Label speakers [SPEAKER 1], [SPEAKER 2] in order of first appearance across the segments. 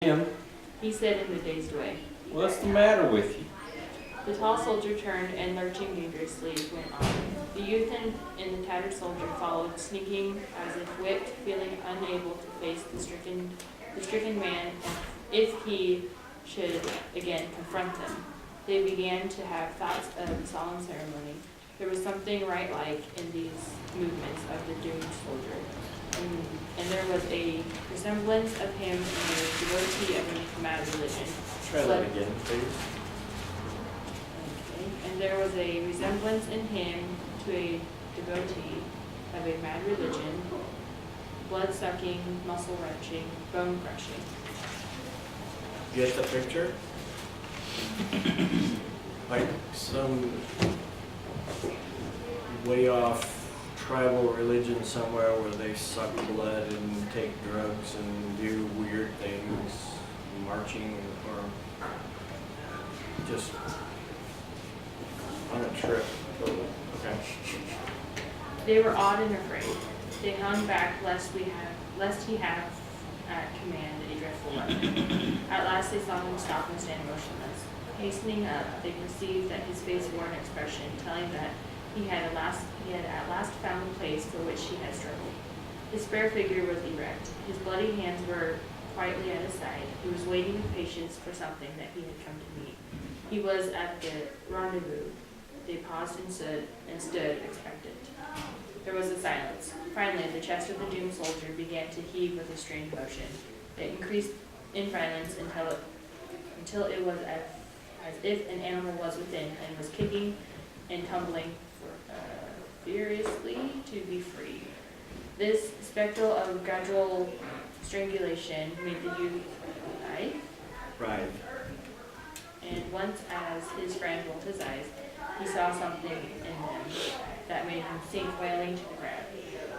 [SPEAKER 1] Jim,
[SPEAKER 2] he said in a dazed way.
[SPEAKER 1] what's the matter with you?
[SPEAKER 2] The tall soldier turned and, lurching dangerously, went on. The youth and the tattered soldier followed, sneaking as if whipped, feeling unable to face the stricken man if he should again confront them. They began to have thoughts of the solemn ceremony. There was something rite-like in these movements of the doomed soldier, and there was a resemblance of him in the devotee of a mad religion.
[SPEAKER 1] Try that again, please.
[SPEAKER 2] Okay. And there was a resemblance in him to a devotee of a mad religion, blood-sucking, muscle-wrenching, bone-crushing.
[SPEAKER 3] Get the picture? Like some way off tribal religion somewhere where they suck blood and take drugs and do weird things, marching or just on a trip. Okay.
[SPEAKER 2] They were awed and afraid. They hung back lest he have at command a dreadful weapon. At last they saw him stop and stand motionless. Hastening up, they perceived that his face wore an expression telling that he had at last found the place for which he had struggled. His spare figure was erect. His bloody hands were quietly at his side. He was waiting with patience for something that he had come to meet. He was at the rendezvous. They paused and stood expectant. There was a silence. Finally, the chest of the doomed soldier began to heave with a strange motion. It increased in violence until it was as if an animal was within and was kicking and tumbling furiously to be free. This spectacle of gradual strangulation made the youth writhe.
[SPEAKER 3] Right.
[SPEAKER 2] And once, as his friend rolled his eyes, he saw something in them that made him sink wailing to the ground.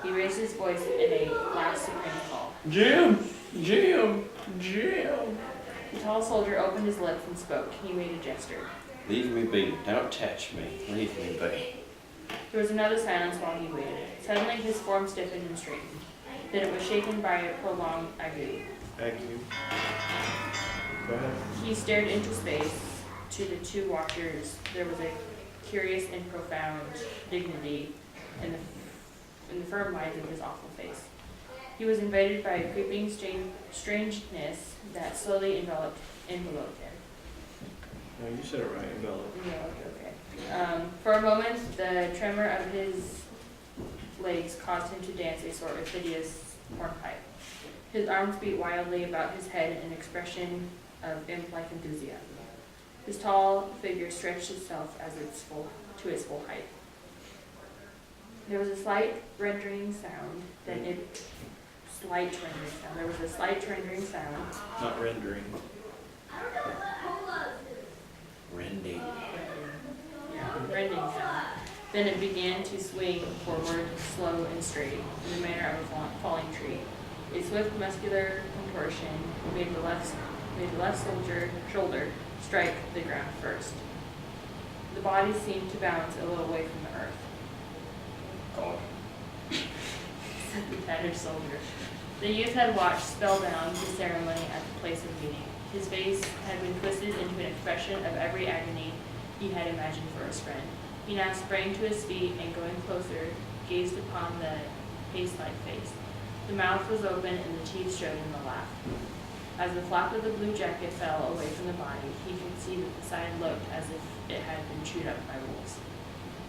[SPEAKER 2] He raised his voice in a last supreme call.
[SPEAKER 1] Jim! Jim! Jim!
[SPEAKER 2] The tall soldier opened his lips and spoke. He made a gesture.
[SPEAKER 1] Leave me be. Don't touch me. Leave me be.
[SPEAKER 2] There was another silence while he waited. Suddenly his form stiffened and straightened. Then it was shaken by a prolonged ague.
[SPEAKER 3] Thank you. Go ahead.
[SPEAKER 2] He stared into space. To the two watchers, there was a curious and profound dignity in the firm lines of his awful face. He was invaded by a creeping strangeness that slowly enveloped him.
[SPEAKER 3] No, you said it right, enveloped.
[SPEAKER 2] Okay. For a moment, the tremor of his legs caused him to dance a sort of hideous hornpipe. His arms beat wildly about his head in an expression of imp-like enthusiasm. His tall figure stretched itself to its full height. There was a slight rendering sound. There was a slight rendering sound.
[SPEAKER 3] Not rendering.
[SPEAKER 1] Rending.
[SPEAKER 2] Yeah, rending sound. Then it began to swing forward, slow and straight, in the manner of a falling tree. A swift muscular contortion made the left shoulder strike the ground first. The body seemed to bounce a little way from the earth.
[SPEAKER 1] God.
[SPEAKER 2] Said the tattered soldier. The youth had watched spellbound the ceremony at the place of meeting. His face had been twisted into an expression of every agony he had imagined for his friend. He now sprang to his feet and, going closer, gazed upon the paste-like face. The mouth was open and the teeth showed in the laugh. As the flap of the blue jacket fell away from the body, he could see that the side looked as if it had been chewed up by wolves.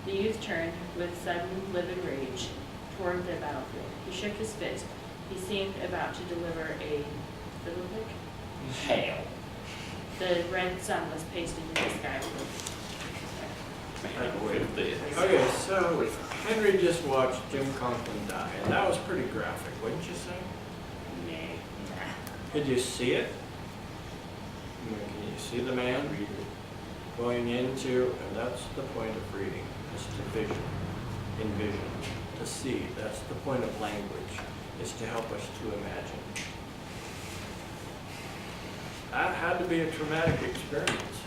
[SPEAKER 2] The youth turned, with sudden livid rage, toward the battlefield. He shook his fist. He seemed about to deliver a philippic.
[SPEAKER 1] Hell.
[SPEAKER 2] The red sun was pasted in the sky.
[SPEAKER 1] Man, look at this.
[SPEAKER 3] Okay, so Henry just watched Jim Conklin die, and that was pretty graphic, wouldn't you say? Could you see it? I mean, can you see the man going into, and that's the point of reading, is to envision, to see. That's the point of language, is to help us to imagine. That had to be a traumatic experience,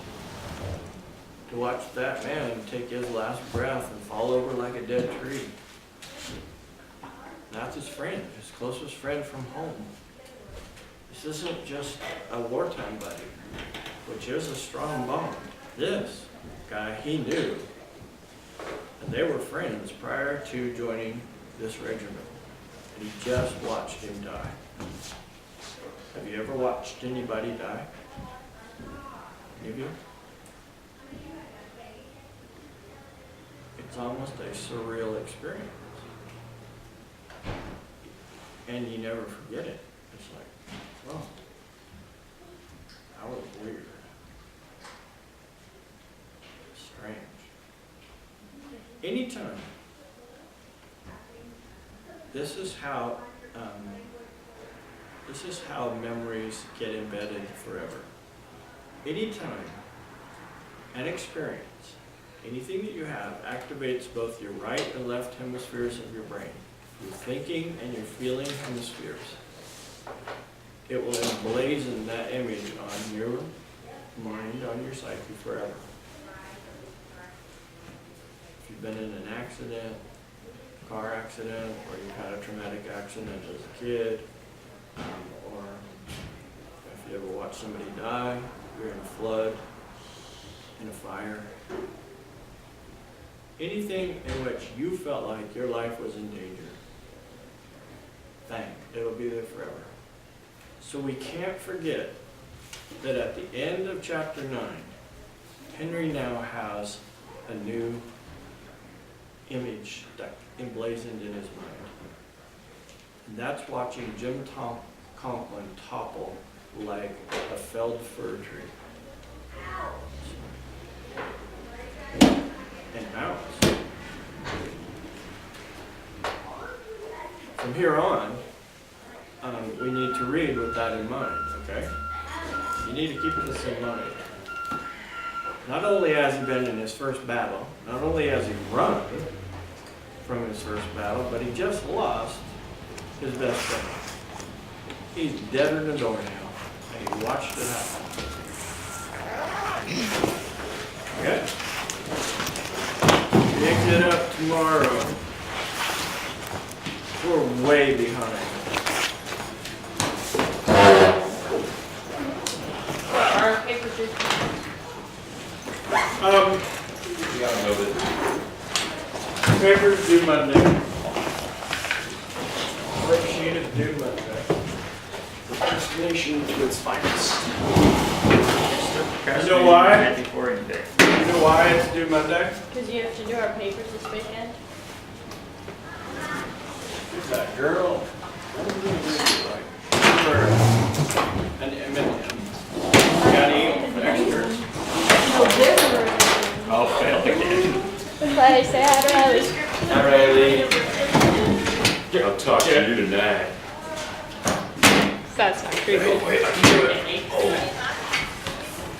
[SPEAKER 3] to watch that man take his last breath and fall over like a dead tree. That's his friend, his closest friend from home. This isn't just a wartime buddy, which is a strong bond. This guy, he knew, and they were friends prior to joining this regiment, and he just watched him die. Have you ever watched anybody die? Any of you? It's almost a surreal experience. And you never forget it. It's like, oh, that was weird. Strange. Anytime. This is how memories get embedded forever. Anytime an experience, anything that you have activates both your right and left hemispheres of your brain, your thinking and your feeling hemispheres. It will emblazon that image on your mind, on your psyche forever. If you've been in an accident, car accident, or you've had a traumatic accident as a kid, or if you ever watch somebody die, you're in a flood, in a fire, anything in which you felt like your life was in danger, it'll be there forever. So we can't forget that at the end of chapter 9, Henry now has a new image that emblazoned in his mind. And that's watching Jim Conklin topple like a felled fir tree. And mounts. From here on, we need to read with that in mind, okay? You need to keep this in mind. Not only has he been in his first battle, not only has he run from his first battle, but he just lost his best friend. He's deader than a doornail, and he watched it happen. Okay? Pick it up tomorrow. We're way behind.
[SPEAKER 2] Our paper due.
[SPEAKER 1] You gotta move it.
[SPEAKER 3] Papers due Monday. Worksheet is due Monday.
[SPEAKER 4] Procrastination to its finest.
[SPEAKER 3] You know why?
[SPEAKER 4] Before any day.
[SPEAKER 3] You know why it's due Monday?
[SPEAKER 2] Because you have to do our papers this weekend.
[SPEAKER 1] Who's that girl? What are you doing like? And got any extras?
[SPEAKER 2] No different.
[SPEAKER 4] I'll fail again.
[SPEAKER 2] Bye, say hi to Riley.
[SPEAKER 1] Hi, Riley. I'll talk to you tonight.
[SPEAKER 2] That's not creepy.
[SPEAKER 4] Oh, wait, I can do it. Oh.